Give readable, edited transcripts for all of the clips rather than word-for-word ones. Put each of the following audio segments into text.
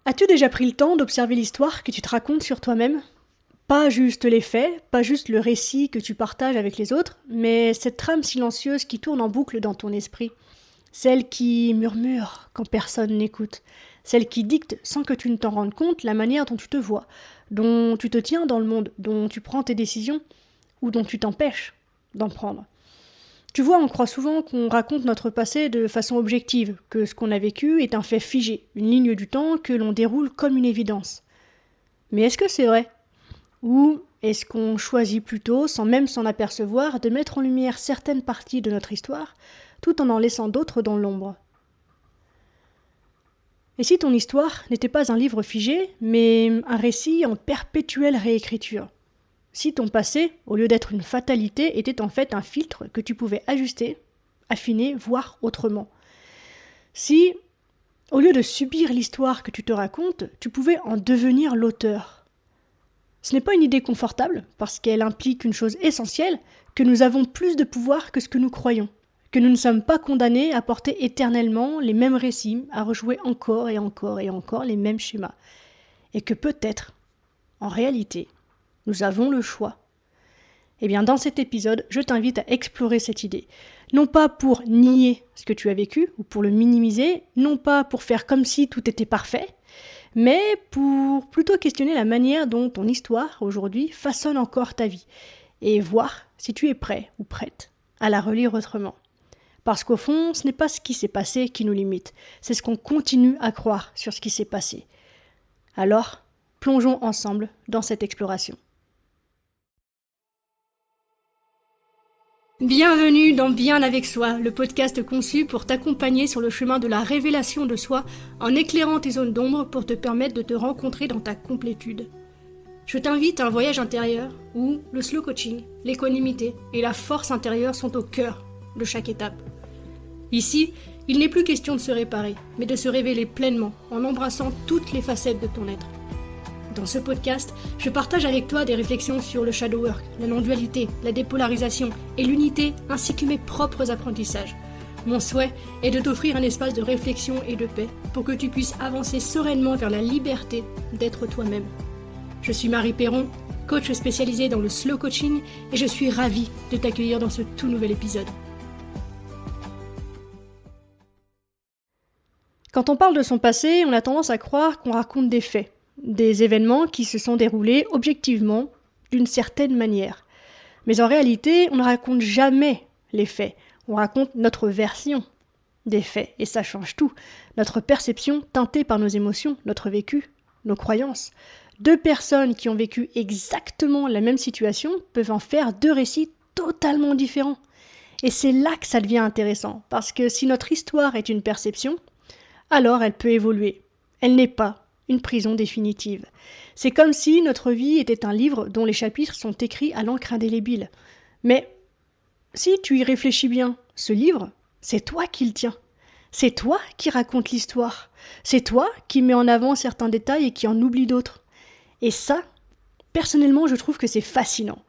As-tu déjà pris le temps d'observer l'histoire que tu te racontes sur toi-même? Pas juste les faits, pas juste le récit que tu partages avec les autres, mais cette trame silencieuse qui tourne en boucle dans ton esprit. Celle qui murmure quand personne n'écoute. Celle qui dicte sans que tu ne t'en rendes compte la manière dont tu te vois, dont tu te tiens dans le monde, dont tu prends tes décisions ou dont tu t'empêches d'en prendre. Tu vois, on croit souvent qu'on raconte notre passé de façon objective, que ce qu'on a vécu est un fait figé, une ligne du temps que l'on déroule comme une évidence. Mais est-ce que c'est vrai? Ou est-ce qu'on choisit plutôt, sans même s'en apercevoir, de mettre en lumière certaines parties de notre histoire, tout en laissant d'autres dans l'ombre? Et si ton histoire n'était pas un livre figé, mais un récit en perpétuelle réécriture? Si ton passé, au lieu d'être une fatalité, était en fait un filtre que tu pouvais ajuster, affiner, voir autrement? Si, au lieu de subir l'histoire que tu te racontes, tu pouvais en devenir l'auteur? Ce n'est pas une idée confortable, parce qu'elle implique une chose essentielle, que nous avons plus de pouvoir que ce que nous croyons, que nous ne sommes pas condamnés à porter éternellement les mêmes récits, à rejouer encore et encore et encore les mêmes schémas, et que peut-être, en réalité, nous avons le choix. Eh bien, dans cet épisode, je t'invite à explorer cette idée. Non pas pour nier ce que tu as vécu, ou pour le minimiser, non pas pour faire comme si tout était parfait, mais pour plutôt questionner la manière dont ton histoire, aujourd'hui, façonne encore ta vie, et voir si tu es prêt ou prête à la relire autrement. Parce qu'au fond, ce n'est pas ce qui s'est passé qui nous limite, c'est ce qu'on continue à croire sur ce qui s'est passé. Alors, plongeons ensemble dans cette exploration. Bienvenue dans Bien avec soi, le podcast conçu pour t'accompagner sur le chemin de la révélation de soi en éclairant tes zones d'ombre pour te permettre de te rencontrer dans ta complétude. Je t'invite à un voyage intérieur où le slow coaching, l'équanimité et la force intérieure sont au cœur de chaque étape. Ici, il n'est plus question de se réparer, mais de se révéler pleinement en embrassant toutes les facettes de ton être. Dans ce podcast, je partage avec toi des réflexions sur le shadow work, la non-dualité, la dépolarisation et l'unité, ainsi que mes propres apprentissages. Mon souhait est de t'offrir un espace de réflexion et de paix pour que tu puisses avancer sereinement vers la liberté d'être toi-même. Je suis Marie Perron, coach spécialisée dans le slow coaching et je suis ravie de t'accueillir dans ce tout nouvel épisode. Quand on parle de son passé, on a tendance à croire qu'on raconte des faits. Des événements qui se sont déroulés objectivement, d'une certaine manière. Mais en réalité, on ne raconte jamais les faits. On raconte notre version des faits. Et ça change tout. Notre perception teintée par nos émotions, notre vécu, nos croyances. Deux personnes qui ont vécu exactement la même situation peuvent en faire deux récits totalement différents. Et c'est là que ça devient intéressant. Parce que si notre histoire est une perception, alors elle peut évoluer. Elle n'est pas une prison définitive. C'est comme si notre vie était un livre dont les chapitres sont écrits à l'encre indélébile. Mais si tu y réfléchis bien, ce livre, c'est toi qui le tiens. C'est toi qui raconte l'histoire. C'est toi qui mets en avant certains détails et qui en oublie d'autres. Et ça, personnellement, je trouve que c'est fascinant.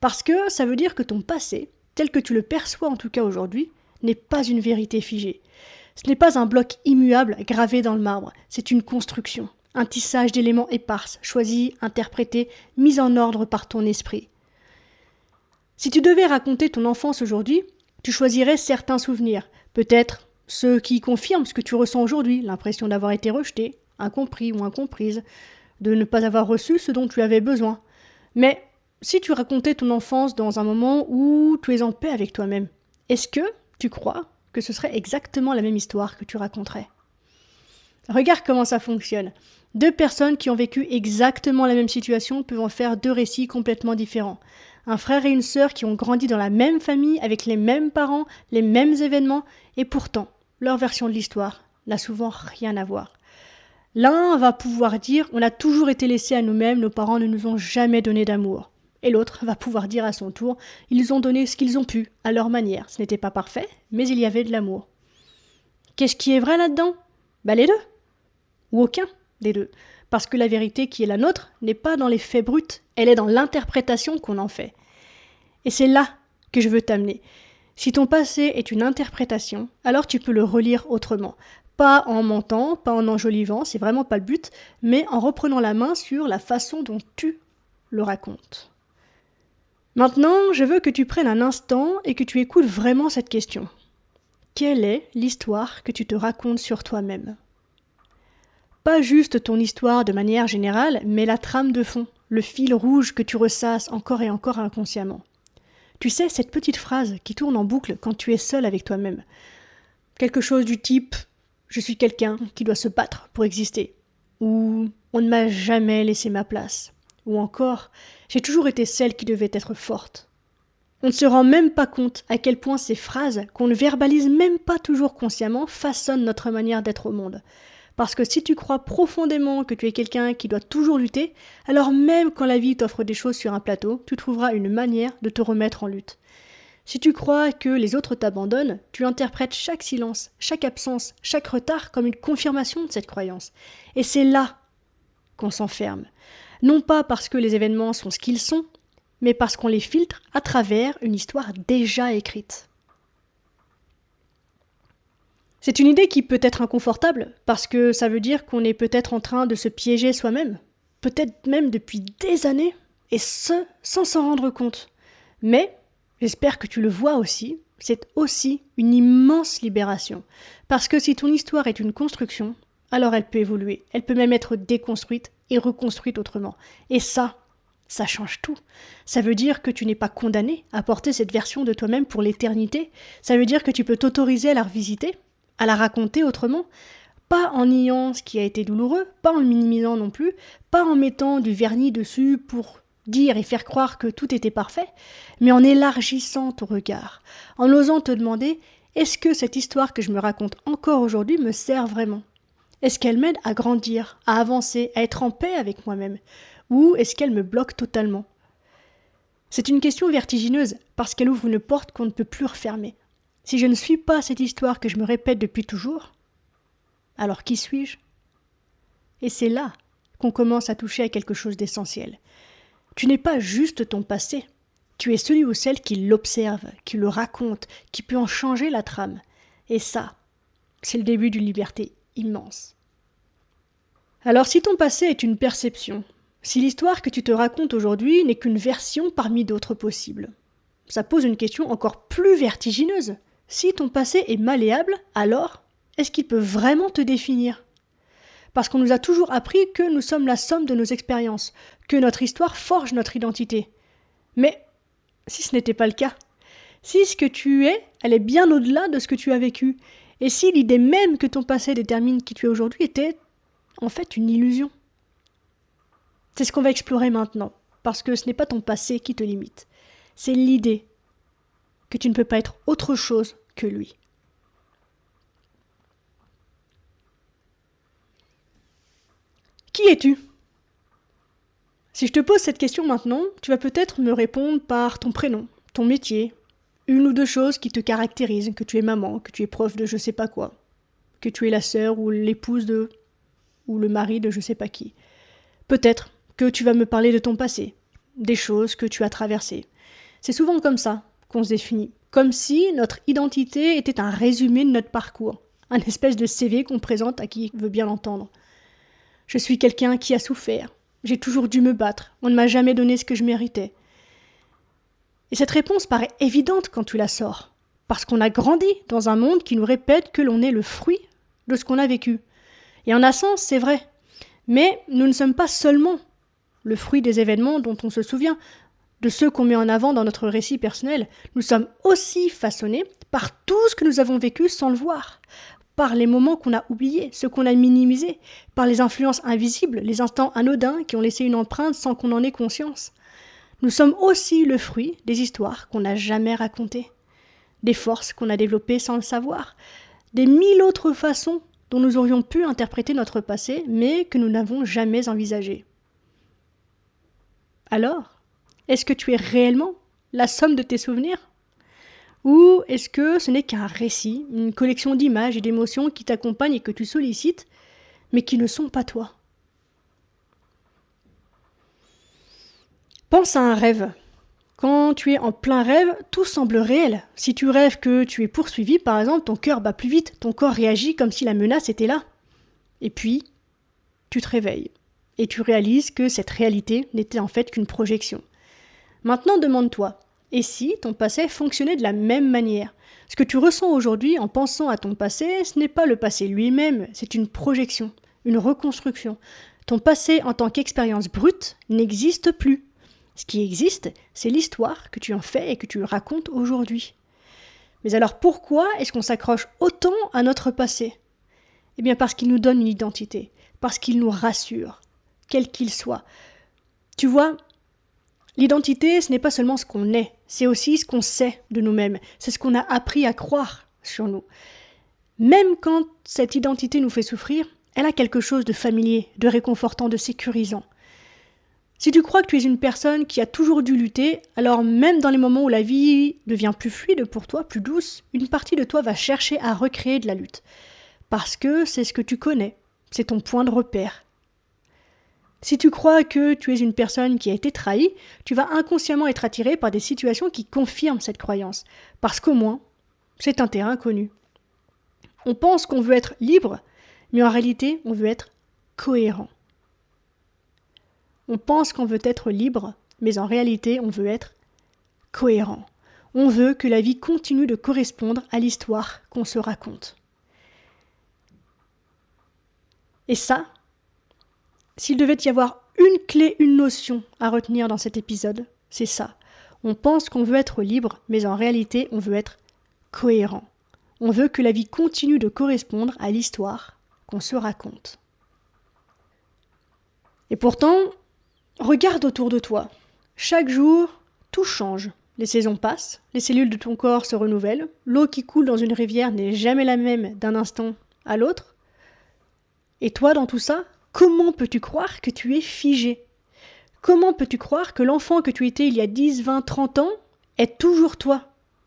Parce que ça veut dire que ton passé, tel que tu le perçois en tout cas aujourd'hui, n'est pas une vérité figée. Ce n'est pas un bloc immuable gravé dans le marbre, c'est une construction. Un tissage d'éléments épars, choisis, interprétés, mis en ordre par ton esprit. Si tu devais raconter ton enfance aujourd'hui, tu choisirais certains souvenirs, peut-être ceux qui confirment ce que tu ressens aujourd'hui, l'impression d'avoir été rejeté, incompris ou incomprise, de ne pas avoir reçu ce dont tu avais besoin. Mais si tu racontais ton enfance dans un moment où tu es en paix avec toi-même, est-ce que tu crois que ce serait exactement la même histoire que tu raconterais? Regarde comment ça fonctionne. Deux personnes qui ont vécu exactement la même situation peuvent en faire deux récits complètement différents. Un frère et une sœur qui ont grandi dans la même famille, avec les mêmes parents, les mêmes événements, et pourtant, leur version de l'histoire n'a souvent rien à voir. L'un va pouvoir dire « on a toujours été laissés à nous-mêmes, nos parents ne nous ont jamais donné d'amour ». Et l'autre va pouvoir dire à son tour « ils ont donné ce qu'ils ont pu, à leur manière. Ce n'était pas parfait, mais il y avait de l'amour ». Qu'est-ce qui est vrai là-dedans? Les deux. Ou aucun des deux. Parce que la vérité qui est la nôtre n'est pas dans les faits bruts, elle est dans l'interprétation qu'on en fait. Et c'est là que je veux t'amener. Si ton passé est une interprétation, alors tu peux le relire autrement. Pas en mentant, pas en enjolivant, c'est vraiment pas le but, mais en reprenant la main sur la façon dont tu le racontes. Maintenant, je veux que tu prennes un instant et que tu écoutes vraiment cette question. Quelle est l'histoire que tu te racontes sur toi-même ? Pas juste ton histoire de manière générale, mais la trame de fond, le fil rouge que tu ressasses encore et encore inconsciemment. Tu sais, cette petite phrase qui tourne en boucle quand tu es seul avec toi-même. Quelque chose du type « Je suis quelqu'un qui doit se battre pour exister » ou « On ne m'a jamais laissé ma place » ou encore « J'ai toujours été celle qui devait être forte ». On ne se rend même pas compte à quel point ces phrases, qu'on ne verbalise même pas toujours consciemment, façonnent notre manière d'être au monde. Parce que si tu crois profondément que tu es quelqu'un qui doit toujours lutter, alors même quand la vie t'offre des choses sur un plateau, tu trouveras une manière de te remettre en lutte. Si tu crois que les autres t'abandonnent, tu interprètes chaque silence, chaque absence, chaque retard comme une confirmation de cette croyance. Et c'est là qu'on s'enferme. Non pas parce que les événements sont ce qu'ils sont, mais parce qu'on les filtre à travers une histoire déjà écrite. C'est une idée qui peut être inconfortable, parce que ça veut dire qu'on est peut-être en train de se piéger soi-même, peut-être même depuis des années, et ce, sans s'en rendre compte. Mais, j'espère que tu le vois aussi, c'est aussi une immense libération. Parce que si ton histoire est une construction, alors elle peut évoluer, elle peut même être déconstruite et reconstruite autrement. Et ça change tout. Ça veut dire que tu n'es pas condamné à porter cette version de toi-même pour l'éternité. Ça veut dire que tu peux t'autoriser à la revisiter, à la raconter autrement, pas en niant ce qui a été douloureux, pas en le minimisant non plus, pas en mettant du vernis dessus pour dire et faire croire que tout était parfait, mais en élargissant ton regard, en osant te demander « Est-ce que cette histoire que je me raconte encore aujourd'hui me sert vraiment ? Est-ce qu'elle m'aide à grandir, à avancer, à être en paix avec moi-même ? Ou est-ce qu'elle me bloque totalement ?» C'est une question vertigineuse parce qu'elle ouvre une porte qu'on ne peut plus refermer. Si je ne suis pas cette histoire que je me répète depuis toujours, alors qui suis-je ? Et c'est là qu'on commence à toucher à quelque chose d'essentiel. Tu n'es pas juste ton passé, tu es celui ou celle qui l'observe, qui le raconte, qui peut en changer la trame. Et ça, c'est le début d'une liberté immense. Alors si ton passé est une perception, si l'histoire que tu te racontes aujourd'hui n'est qu'une version parmi d'autres possibles, ça pose une question encore plus vertigineuse. Si ton passé est malléable, alors est-ce qu'il peut vraiment te définir ? Parce qu'on nous a toujours appris que nous sommes la somme de nos expériences, que notre histoire forge notre identité. Mais si ce n'était pas le cas, si ce que tu es allait bien au-delà de ce que tu as vécu, et si l'idée même que ton passé détermine qui tu es aujourd'hui était en fait une illusion. C'est ce qu'on va explorer maintenant, parce que ce n'est pas ton passé qui te limite, c'est l'idée que tu ne peux pas être autre chose que lui. Qui es-tu ? Si je te pose cette question maintenant, tu vas peut-être me répondre par ton prénom, ton métier, une ou deux choses qui te caractérisent, que tu es maman, que tu es prof de je sais pas quoi, que tu es la sœur ou l'épouse de, ou le mari de je sais pas qui. Peut-être que tu vas me parler de ton passé, des choses que tu as traversées. C'est souvent comme ça qu'on se définit, comme si notre identité était un résumé de notre parcours, un espèce de CV qu'on présente à qui veut bien l'entendre. Je suis quelqu'un qui a souffert, j'ai toujours dû me battre, on ne m'a jamais donné ce que je méritais. Et cette réponse paraît évidente quand tu la sors, parce qu'on a grandi dans un monde qui nous répète que l'on est le fruit de ce qu'on a vécu. Et en un sens, c'est vrai. Mais nous ne sommes pas seulement le fruit des événements dont on se souvient, de ceux qu'on met en avant dans notre récit personnel. Nous sommes aussi façonnés par tout ce que nous avons vécu sans le voir, par les moments qu'on a oubliés, ceux qu'on a minimisés, par les influences invisibles, les instants anodins qui ont laissé une empreinte sans qu'on en ait conscience. Nous sommes aussi le fruit des histoires qu'on n'a jamais racontées, des forces qu'on a développées sans le savoir, des mille autres façons dont nous aurions pu interpréter notre passé, mais que nous n'avons jamais envisagées. Alors, est-ce que tu es réellement la somme de tes souvenirs ? Ou est-ce que ce n'est qu'un récit, une collection d'images et d'émotions qui t'accompagnent et que tu sollicites, mais qui ne sont pas toi ? Pense à un rêve. Quand tu es en plein rêve, tout semble réel. Si tu rêves que tu es poursuivi, par exemple, ton cœur bat plus vite, ton corps réagit comme si la menace était là. Et puis, tu te réveilles. Et tu réalises que cette réalité n'était en fait qu'une projection. Maintenant, demande-toi, et si ton passé fonctionnait de la même manière? Ce que tu ressens aujourd'hui en pensant à ton passé, ce n'est pas le passé lui-même, c'est une projection, une reconstruction. Ton passé en tant qu'expérience brute n'existe plus. Ce qui existe, c'est l'histoire que tu en fais et que tu racontes aujourd'hui. Mais alors pourquoi est-ce qu'on s'accroche autant à notre passé? Eh bien parce qu'il nous donne une identité, parce qu'il nous rassure, quel qu'il soit. Tu vois, l'identité, ce n'est pas seulement ce qu'on est, c'est aussi ce qu'on sait de nous-mêmes, c'est ce qu'on a appris à croire sur nous. Même quand cette identité nous fait souffrir, elle a quelque chose de familier, de réconfortant, de sécurisant. Si tu crois que tu es une personne qui a toujours dû lutter, alors même dans les moments où la vie devient plus fluide pour toi, plus douce, une partie de toi va chercher à recréer de la lutte. Parce que c'est ce que tu connais, c'est ton point de repère. Si tu crois que tu es une personne qui a été trahie, tu vas inconsciemment être attiré par des situations qui confirment cette croyance, parce qu'au moins, c'est un terrain connu. On pense qu'on veut être libre, mais en réalité, on veut être cohérent. On pense qu'on veut être libre, mais en réalité, on veut être cohérent. On veut que la vie continue de correspondre à l'histoire qu'on se raconte. Et ça, s'il devait y avoir une clé, une notion à retenir dans cet épisode, c'est ça. On pense qu'on veut être libre, mais en réalité, on veut être cohérent. On veut que la vie continue de correspondre à l'histoire qu'on se raconte. Et pourtant, regarde autour de toi. Chaque jour, tout change. Les saisons passent, les cellules de ton corps se renouvellent, l'eau qui coule dans une rivière n'est jamais la même d'un instant à l'autre. Et toi, dans tout ça, comment peux-tu croire que tu es figé? Comment peux-tu croire que l'enfant que tu étais il y a 10, 20, 30 ans est toujours toi?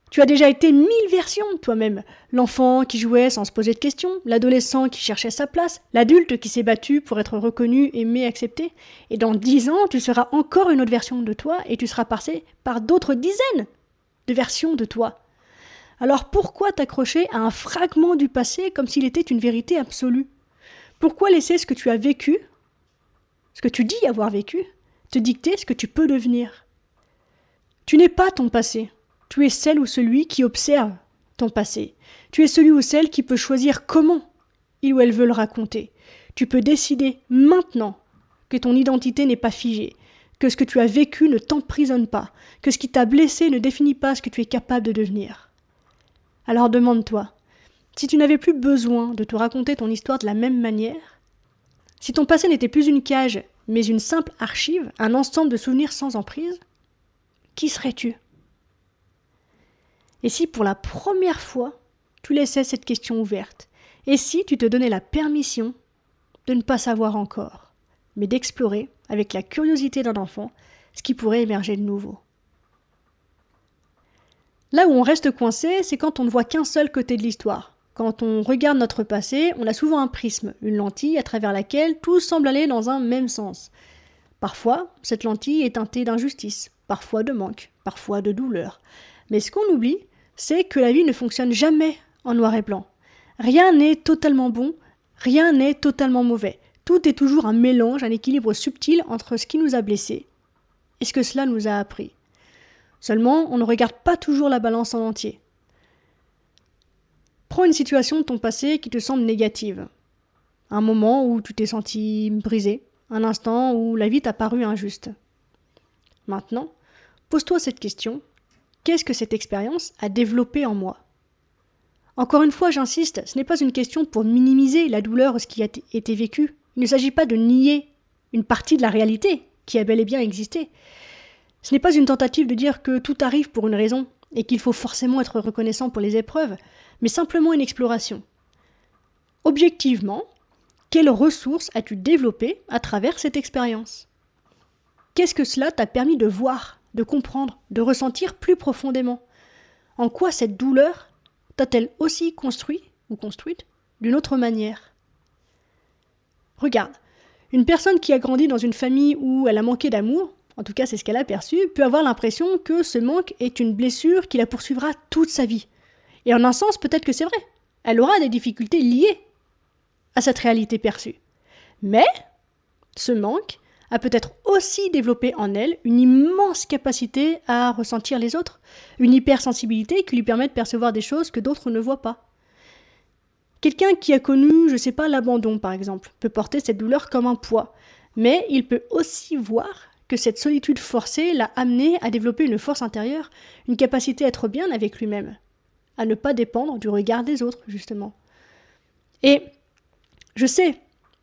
Tu as déjà été 1000 versions de toi-même. L'enfant qui jouait sans se poser de questions, l'adolescent qui cherchait sa place, l'adulte qui s'est battu pour être reconnu, aimé, accepté. Et dans 10 ans, tu seras encore une autre version de toi et tu seras passé par d'autres dizaines de versions de toi. Alors pourquoi t'accrocher à un fragment du passé comme s'il était une vérité absolue? Pourquoi laisser ce que tu as vécu, ce que tu dis avoir vécu, te dicter ce que tu peux devenir? Tu n'es pas ton passé. Tu es celle ou celui qui observe ton passé. Tu es celui ou celle qui peut choisir comment il ou elle veut le raconter. Tu peux décider maintenant que ton identité n'est pas figée, que ce que tu as vécu ne t'emprisonne pas, que ce qui t'a blessé ne définit pas ce que tu es capable de devenir. Alors demande-toi, si tu n'avais plus besoin de te raconter ton histoire de la même manière, si ton passé n'était plus une cage, mais une simple archive, un ensemble de souvenirs sans emprise, qui serais-tu ? Et si pour la première fois, tu laissais cette question ouverte? Et si tu te donnais la permission de ne pas savoir encore, mais d'explorer, avec la curiosité d'un enfant, ce qui pourrait émerger de nouveau? Là où on reste coincé, c'est quand on ne voit qu'un seul côté de l'histoire. Quand on regarde notre passé, on a souvent un prisme, une lentille à travers laquelle tout semble aller dans un même sens. Parfois, cette lentille est teintée d'injustice, parfois de manque, parfois de douleur. Mais ce qu'on oublie, c'est que la vie ne fonctionne jamais en noir et blanc. Rien n'est totalement bon, rien n'est totalement mauvais. Tout est toujours un mélange, un équilibre subtil entre ce qui nous a blessés et ce que cela nous a appris. Seulement, on ne regarde pas toujours la balance en entier. Prends une situation de ton passé qui te semble négative. Un moment où tu t'es senti brisé, un instant où la vie t'a paru injuste. Maintenant, pose-toi cette question. Qu'est-ce que cette expérience a développé en moi? Encore une fois, j'insiste, ce n'est pas une question pour minimiser la douleur ou ce qui a été vécu. Il ne s'agit pas de nier une partie de la réalité qui a bel et bien existé. Ce n'est pas une tentative de dire que tout arrive pour une raison et qu'il faut forcément être reconnaissant pour les épreuves, mais simplement une exploration. Objectivement, quelles ressources as-tu développées à travers cette expérience? Qu'est-ce que cela t'a permis de voir, de comprendre, de ressentir plus profondément? En quoi cette douleur t'a-t-elle aussi construit ou construite d'une autre manière? Regarde, une personne qui a grandi dans une famille où elle a manqué d'amour, en tout cas c'est ce qu'elle a perçu, peut avoir l'impression que ce manque est une blessure qui la poursuivra toute sa vie. Et en un sens, peut-être que c'est vrai. Elle aura des difficultés liées à cette réalité perçue. Mais ce manque a peut-être aussi développé en elle une immense capacité à ressentir les autres, une hypersensibilité qui lui permet de percevoir des choses que d'autres ne voient pas. Quelqu'un qui a connu, je sais pas, l'abandon par exemple, peut porter cette douleur comme un poids, mais il peut aussi voir que cette solitude forcée l'a amené à développer une force intérieure, une capacité à être bien avec lui-même, à ne pas dépendre du regard des autres, justement. Et je sais,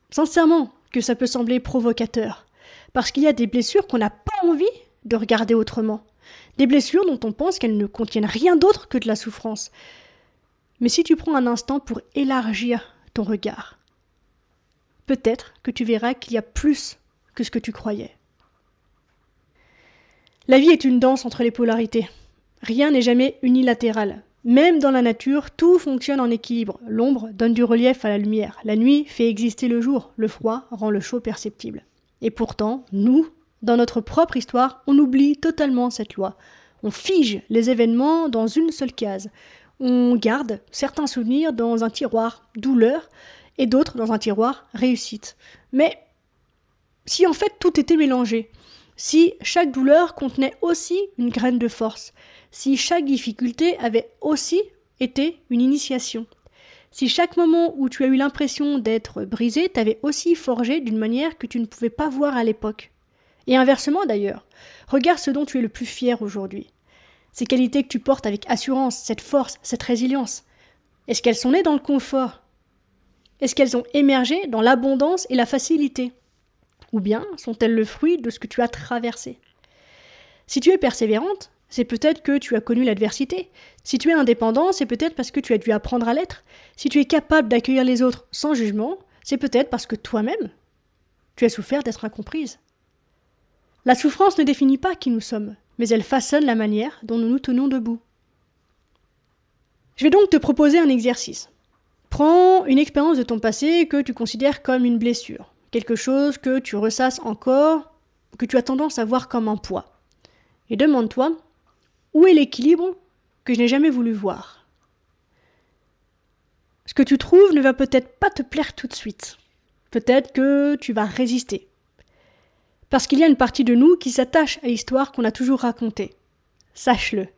sincèrement, que ça peut sembler provocateur, parce qu'il y a des blessures qu'on n'a pas envie de regarder autrement, des blessures dont on pense qu'elles ne contiennent rien d'autre que de la souffrance. Mais si tu prends un instant pour élargir ton regard, peut-être que tu verras qu'il y a plus que ce que tu croyais. La vie est une danse entre les polarités. Rien n'est jamais unilatéral. Même dans la nature, tout fonctionne en équilibre. L'ombre donne du relief à la lumière. La nuit fait exister le jour. Le froid rend le chaud perceptible. Et pourtant, nous, dans notre propre histoire, on oublie totalement cette loi. On fige les événements dans une seule case. On garde certains souvenirs dans un tiroir douleur et d'autres dans un tiroir réussite. Mais si en fait tout était mélangé, si chaque douleur contenait aussi une graine de force, si chaque difficulté avait aussi été une initiation, si chaque moment où tu as eu l'impression d'être brisé t'avait aussi forgé d'une manière que tu ne pouvais pas voir à l'époque. Et inversement d'ailleurs, regarde ce dont tu es le plus fier aujourd'hui. Ces qualités que tu portes avec assurance, cette force, cette résilience. Est-ce qu'elles sont nées dans le confort ? Est-ce qu'elles ont émergé dans l'abondance et la facilité ? Ou bien sont-elles le fruit de ce que tu as traversé ? Si tu es persévérante, c'est peut-être que tu as connu l'adversité. Si tu es indépendant, c'est peut-être parce que tu as dû apprendre à l'être. Si tu es capable d'accueillir les autres sans jugement, c'est peut-être parce que toi-même, tu as souffert d'être incomprise. La souffrance ne définit pas qui nous sommes, mais elle façonne la manière dont nous nous tenons debout. Je vais donc te proposer un exercice. Prends une expérience de ton passé que tu considères comme une blessure, quelque chose que tu ressasses encore, que tu as tendance à voir comme un poids. Et demande-toi, où est l'équilibre que je n'ai jamais voulu voir ? Ce que tu trouves ne va peut-être pas te plaire tout de suite. Peut-être que tu vas résister. Parce qu'il y a une partie de nous qui s'attache à l'histoire qu'on a toujours racontée. Sache-le.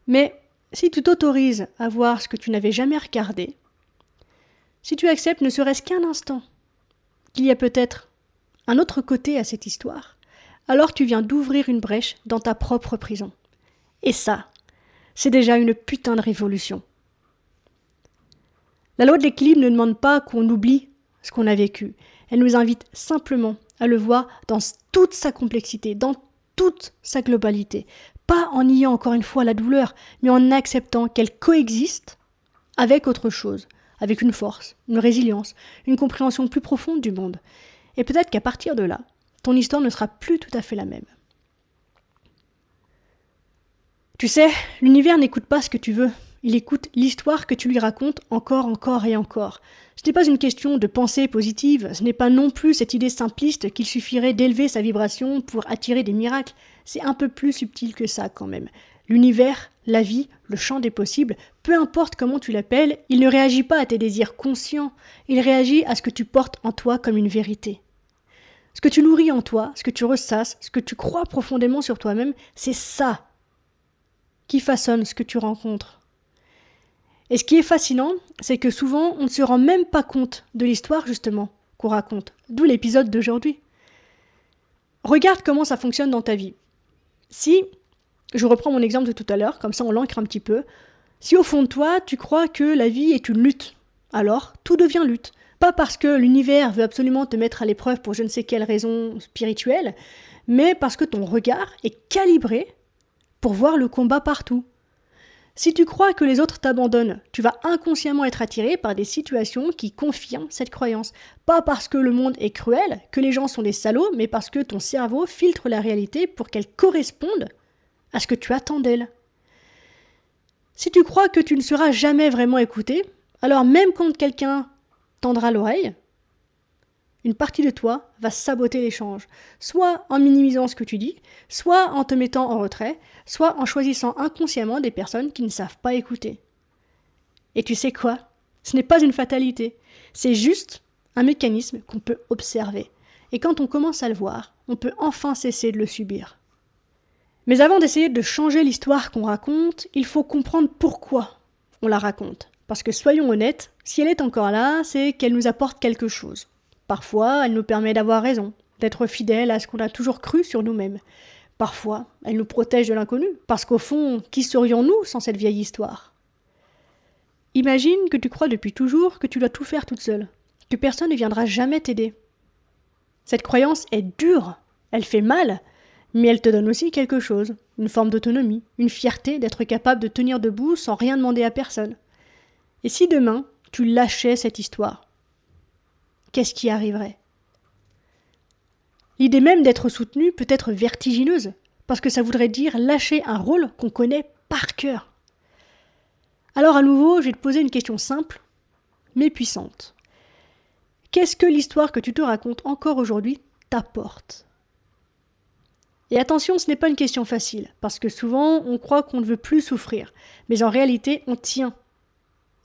Mais si tu t'autorises à voir ce que tu n'avais jamais regardé, si tu acceptes ne serait-ce qu'un instant qu'il y a peut-être un autre côté à cette histoire, alors tu viens d'ouvrir une brèche dans ta propre prison. Et ça, c'est déjà une putain de révolution. La loi de l'équilibre ne demande pas qu'on oublie ce qu'on a vécu. Elle nous invite simplement à le voir dans toute sa complexité, dans toute sa globalité. Pas en niant encore une fois la douleur, mais en acceptant qu'elle coexiste avec autre chose, avec une force, une résilience, une compréhension plus profonde du monde. Et peut-être qu'à partir de là, ton histoire ne sera plus tout à fait la même. Tu sais, l'univers n'écoute pas ce que tu veux. Il écoute l'histoire que tu lui racontes encore et encore. Ce n'est pas une question de pensée positive, ce n'est pas non plus cette idée simpliste qu'il suffirait d'élever sa vibration pour attirer des miracles. C'est un peu plus subtil que ça quand même. L'univers, la vie, le champ des possibles, peu importe comment tu l'appelles, il ne réagit pas à tes désirs conscients, il réagit à ce que tu portes en toi comme une vérité. Ce que tu nourris en toi, ce que tu ressasses, ce que tu crois profondément sur toi-même, c'est ça qui façonne ce que tu rencontres. Et ce qui est fascinant, c'est que souvent, on ne se rend même pas compte de l'histoire, justement, qu'on raconte. D'où l'épisode d'aujourd'hui. Regarde comment ça fonctionne dans ta vie. Si, je reprends mon exemple de tout à l'heure, comme ça on l'ancre un petit peu, si au fond de toi, tu crois que la vie est une lutte, alors tout devient lutte. Pas parce que l'univers veut absolument te mettre à l'épreuve pour je ne sais quelle raison spirituelle, mais parce que ton regard est calibré pour voir le combat partout. Si tu crois que les autres t'abandonnent, tu vas inconsciemment être attiré par des situations qui confirment cette croyance. Pas parce que le monde est cruel, que les gens sont des salauds, mais parce que ton cerveau filtre la réalité pour qu'elle corresponde à ce que tu attends d'elle. Si tu crois que tu ne seras jamais vraiment écouté, alors même quand quelqu'un tendra l'oreille, une partie de toi va saboter l'échange, soit en minimisant ce que tu dis, soit en te mettant en retrait, soit en choisissant inconsciemment des personnes qui ne savent pas écouter. Et tu sais quoi ? Ce n'est pas une fatalité, c'est juste un mécanisme qu'on peut observer. Et quand on commence à le voir, on peut enfin cesser de le subir. Mais avant d'essayer de changer l'histoire qu'on raconte, il faut comprendre pourquoi on la raconte. Parce que soyons honnêtes, si elle est encore là, c'est qu'elle nous apporte quelque chose. Parfois, elle nous permet d'avoir raison, d'être fidèles à ce qu'on a toujours cru sur nous-mêmes. Parfois, elle nous protège de l'inconnu, parce qu'au fond, qui serions-nous sans cette vieille histoire ? Imagine que tu crois depuis toujours que tu dois tout faire toute seule, que personne ne viendra jamais t'aider. Cette croyance est dure, elle fait mal, mais elle te donne aussi quelque chose, une forme d'autonomie, une fierté d'être capable de tenir debout sans rien demander à personne. Et si demain, tu lâchais cette histoire, qu'est-ce qui arriverait ? L'idée même d'être soutenu peut être vertigineuse, parce que ça voudrait dire lâcher un rôle qu'on connaît par cœur. Alors à nouveau, je vais te poser une question simple, mais puissante. Qu'est-ce que l'histoire que tu te racontes encore aujourd'hui t'apporte ? Et attention, ce n'est pas une question facile, parce que souvent on croit qu'on ne veut plus souffrir, mais en réalité on tient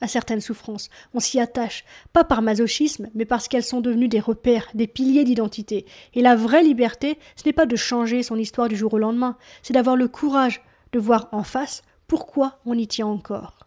à certaines souffrances, on s'y attache, pas par masochisme, mais parce qu'elles sont devenues des repères, des piliers d'identité. Et la vraie liberté, ce n'est pas de changer son histoire du jour au lendemain, c'est d'avoir le courage de voir en face pourquoi on y tient encore.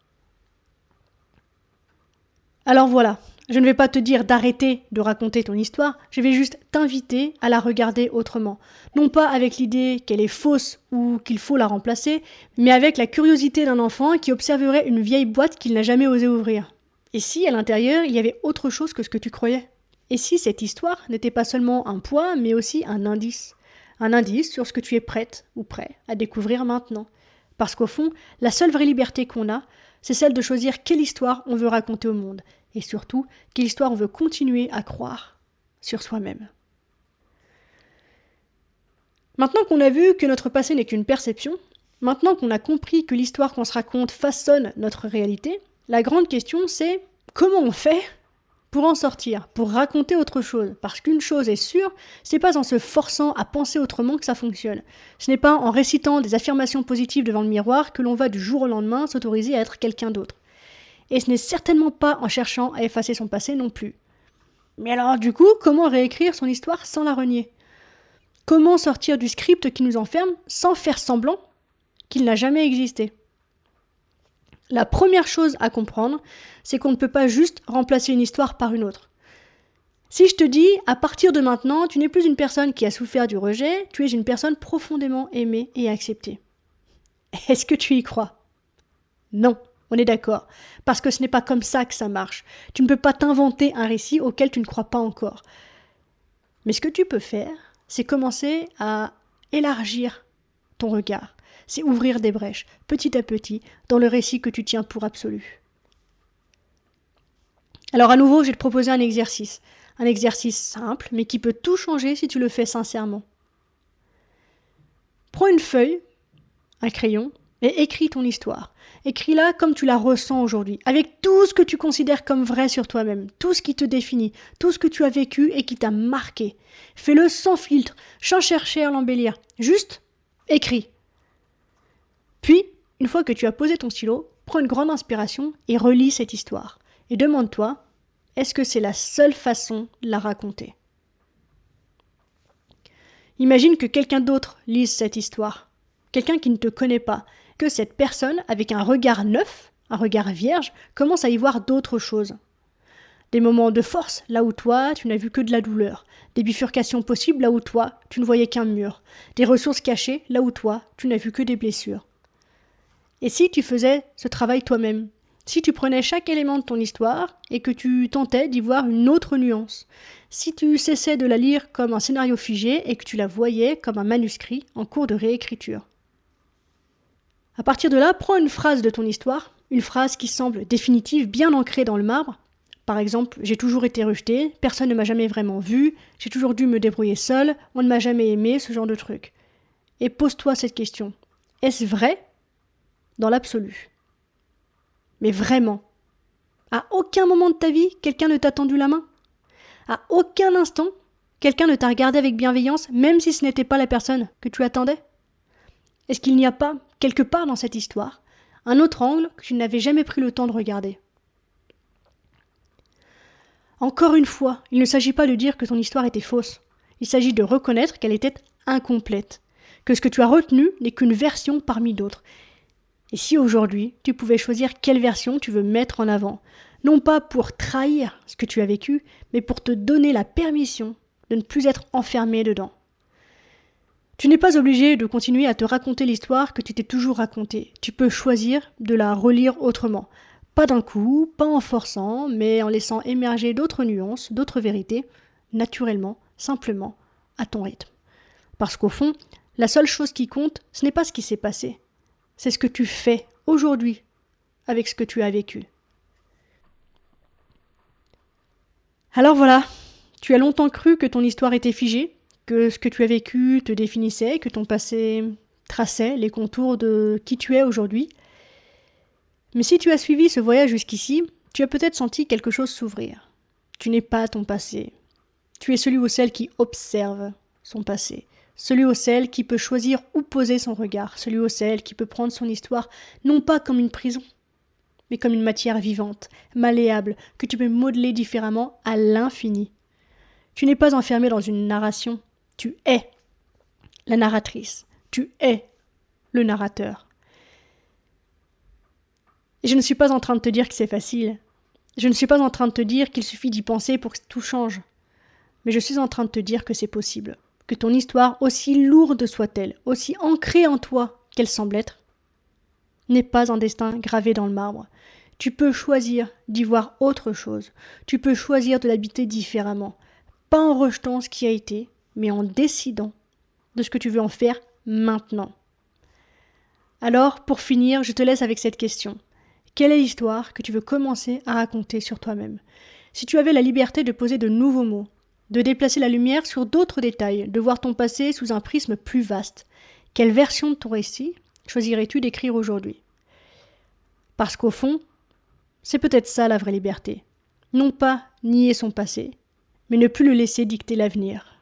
Alors voilà, je ne vais pas te dire d'arrêter de raconter ton histoire, je vais juste t'inviter à la regarder autrement. Non pas avec l'idée qu'elle est fausse ou qu'il faut la remplacer, mais avec la curiosité d'un enfant qui observerait une vieille boîte qu'il n'a jamais osé ouvrir. Et si, à l'intérieur, il y avait autre chose que ce que tu croyais ? Et si cette histoire n'était pas seulement un poids, mais aussi un indice ? Un indice sur ce que tu es prête ou prêt à découvrir maintenant. Parce qu'au fond, la seule vraie liberté qu'on a, c'est celle de choisir quelle histoire on veut raconter au monde. Et surtout, quelle histoire on veut continuer à croire sur soi-même. Maintenant qu'on a vu que notre passé n'est qu'une perception, maintenant qu'on a compris que l'histoire qu'on se raconte façonne notre réalité, la grande question c'est comment on fait pour en sortir, pour raconter autre chose. Parce qu'une chose est sûre, c'est pas en se forçant à penser autrement que ça fonctionne. Ce n'est pas en récitant des affirmations positives devant le miroir que l'on va du jour au lendemain s'autoriser à être quelqu'un d'autre. Et ce n'est certainement pas en cherchant à effacer son passé non plus. Mais alors du coup, comment réécrire son histoire sans la renier ? Comment sortir du script qui nous enferme sans faire semblant qu'il n'a jamais existé ? La première chose à comprendre, c'est qu'on ne peut pas juste remplacer une histoire par une autre. Si je te dis, à partir de maintenant, tu n'es plus une personne qui a souffert du rejet, tu es une personne profondément aimée et acceptée. Est-ce que tu y crois ? Non. On est d'accord, parce que ce n'est pas comme ça que ça marche. Tu ne peux pas t'inventer un récit auquel tu ne crois pas encore. Mais ce que tu peux faire, c'est commencer à élargir ton regard. C'est ouvrir des brèches, petit à petit, dans le récit que tu tiens pour absolu. Alors à nouveau, je vais te proposer un exercice. Un exercice simple, mais qui peut tout changer si tu le fais sincèrement. Prends une feuille, un crayon, et écris ton histoire. Écris-la comme tu la ressens aujourd'hui, avec tout ce que tu considères comme vrai sur toi-même, tout ce qui te définit, tout ce que tu as vécu et qui t'a marqué. Fais-le sans filtre, sans chercher à l'embellir. Juste, écris. Puis, une fois que tu as posé ton stylo, prends une grande inspiration et relis cette histoire. Et demande-toi, est-ce que c'est la seule façon de la raconter ? Imagine que quelqu'un d'autre lise cette histoire. Quelqu'un qui ne te connaît pas. Que cette personne, avec un regard neuf, un regard vierge, commence à y voir d'autres choses. Des moments de force, là où toi, tu n'as vu que de la douleur. Des bifurcations possibles, là où toi, tu ne voyais qu'un mur. Des ressources cachées, là où toi, tu n'as vu que des blessures. Et si tu faisais ce travail toi-même ? Si tu prenais chaque élément de ton histoire et que tu tentais d'y voir une autre nuance ? Si tu cessais de la lire comme un scénario figé et que tu la voyais comme un manuscrit en cours de réécriture ? À partir de là, prends une phrase de ton histoire, une phrase qui semble définitive, bien ancrée dans le marbre. Par exemple, j'ai toujours été rejetée, personne ne m'a jamais vraiment vue, j'ai toujours dû me débrouiller seule, on ne m'a jamais aimée, ce genre de truc. Et pose-toi cette question. Est-ce vrai ? Dans l'absolu. Mais vraiment. À aucun moment de ta vie, quelqu'un ne t'a tendu la main ? À aucun instant, quelqu'un ne t'a regardé avec bienveillance, même si ce n'était pas la personne que tu attendais? Est-ce qu'il n'y a pas, quelque part dans cette histoire, un autre angle que tu n'avais jamais pris le temps de regarder? Encore une fois, il ne s'agit pas de dire que ton histoire était fausse. Il s'agit de reconnaître qu'elle était incomplète, que ce que tu as retenu n'est qu'une version parmi d'autres. Et si aujourd'hui, tu pouvais choisir quelle version tu veux mettre en avant, non pas pour trahir ce que tu as vécu, mais pour te donner la permission de ne plus être enfermé dedans. Tu n'es pas obligé de continuer à te raconter l'histoire que tu t'es toujours racontée. Tu peux choisir de la relire autrement. Pas d'un coup, pas en forçant, mais en laissant émerger d'autres nuances, d'autres vérités, naturellement, simplement, à ton rythme. Parce qu'au fond, la seule chose qui compte, ce n'est pas ce qui s'est passé. C'est ce que tu fais aujourd'hui avec ce que tu as vécu. Alors voilà, tu as longtemps cru que ton histoire était figée, que ce que tu as vécu te définissait, que ton passé traçait les contours de qui tu es aujourd'hui. Mais si tu as suivi ce voyage jusqu'ici, tu as peut-être senti quelque chose s'ouvrir. Tu n'es pas ton passé. Tu es celui ou celle qui observe son passé. Celui ou celle qui peut choisir où poser son regard. Celui ou celle qui peut prendre son histoire non pas comme une prison, mais comme une matière vivante, malléable, que tu peux modeler différemment à l'infini. Tu n'es pas enfermé dans une narration. Tu es la narratrice. Tu es le narrateur. Et je ne suis pas en train de te dire que c'est facile. Je ne suis pas en train de te dire qu'il suffit d'y penser pour que tout change. Mais je suis en train de te dire que c'est possible. Que ton histoire, aussi lourde soit-elle, aussi ancrée en toi qu'elle semble être, n'est pas un destin gravé dans le marbre. Tu peux choisir d'y voir autre chose. Tu peux choisir de l'habiter différemment. Pas en rejetant ce qui a été, mais en décidant de ce que tu veux en faire maintenant. Alors, pour finir, je te laisse avec cette question. Quelle est l'histoire que tu veux commencer à raconter sur toi-même? Si tu avais la liberté de poser de nouveaux mots, de déplacer la lumière sur d'autres détails, de voir ton passé sous un prisme plus vaste, quelle version de ton récit choisirais-tu d'écrire aujourd'hui? Parce qu'au fond, c'est peut-être ça la vraie liberté. Non pas nier son passé, mais ne plus le laisser dicter l'avenir.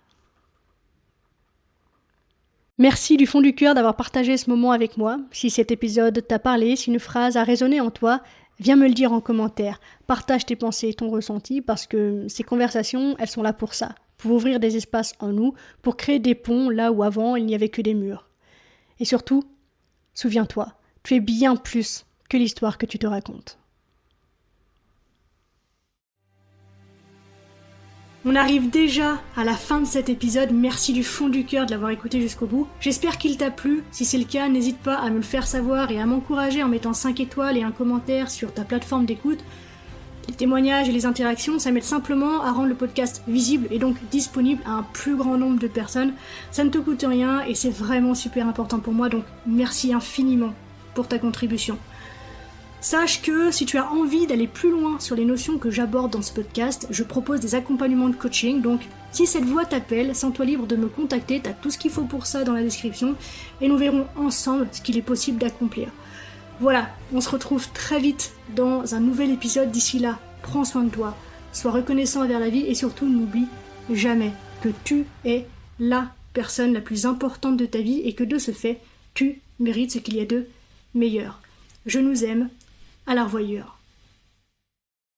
Merci du fond du cœur d'avoir partagé ce moment avec moi. Si cet épisode t'a parlé, si une phrase a résonné en toi, viens me le dire en commentaire. Partage tes pensées et ton ressenti parce que ces conversations, elles sont là pour ça. Pour ouvrir des espaces en nous, pour créer des ponts là où avant il n'y avait que des murs. Et surtout, souviens-toi, tu es bien plus que l'histoire que tu te racontes. On arrive déjà à la fin de cet épisode, merci du fond du cœur de l'avoir écouté jusqu'au bout. J'espère qu'il t'a plu, si c'est le cas, n'hésite pas à me le faire savoir et à m'encourager en mettant 5 étoiles et un commentaire sur ta plateforme d'écoute. Les témoignages et les interactions, ça m'aide simplement à rendre le podcast visible et donc disponible à un plus grand nombre de personnes. Ça ne te coûte rien et c'est vraiment super important pour moi, donc merci infiniment pour ta contribution. Sache que si tu as envie d'aller plus loin sur les notions que j'aborde dans ce podcast, je propose des accompagnements de coaching, donc si cette voix t'appelle, sens-toi libre de me contacter, t'as tout ce qu'il faut pour ça dans la description, et nous verrons ensemble ce qu'il est possible d'accomplir. Voilà, on se retrouve très vite dans un nouvel épisode, d'ici là, prends soin de toi, sois reconnaissant envers la vie, et surtout n'oublie jamais que tu es la personne la plus importante de ta vie, et que de ce fait, tu mérites ce qu'il y a de meilleur. Je nous aime. À la revoyure.